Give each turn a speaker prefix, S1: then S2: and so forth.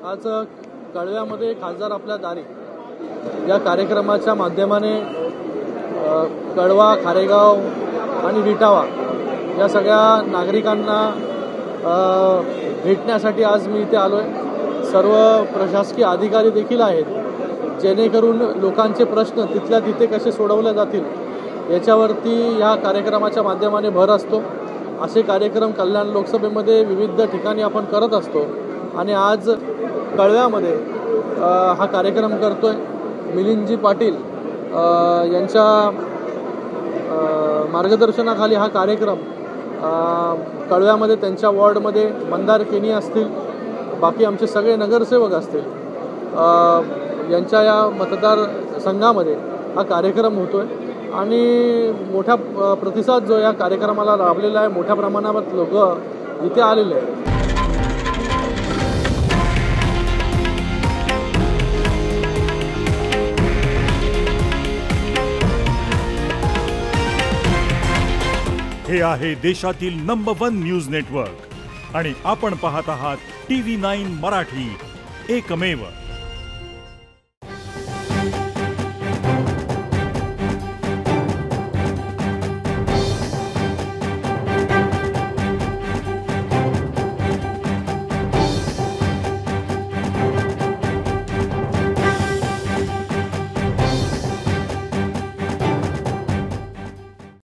S1: आज कळव्यामध्ये खासदार आपल्या दारी या कार्यक्रमाच्या माध्यमाने कळवा, खारेगाव आणि रिटावा या सगळ्या नागरिकांना भेटण्यासाठी आज मी इथे आलोय। सर्व प्रशासकीय अधिकारी देखील आहेत, जेणेकरून लोकांचे प्रश्न तिथल्या तिथे कसे सोडवले जातील याच्यावरती या कार्यक्रमाच्या माध्यमाने भर असतो। असे कार्यक्रम कल्याण लोकसभेमध्ये विविध ठिकाणी आपण करत असतो आणि आज कळव्यामध्ये हा कार्यक्रम करतोय। मिलिंदजी पाटील यांच्या मार्गदर्शनाखाली हा कार्यक्रम कळव्यामध्ये त्यांच्या वॉर्डमध्ये मंदार केनी असतील, बाकी आमचे सगळे नगरसेवक असतील, यांच्या या मतदारसंघामध्ये हा कार्यक्रम होतोय आणि मोठा प्रतिसाद जो या कार्यक्रमाला लाभलेला आहे। मोठ्या प्रमाणात लोक इथे आलेले आहेत।
S2: हे आहे देशातील नंबर 1 न्यूज नेटवर्क आणि आपण पाहत आहात TV9 मराठी, एकमेव।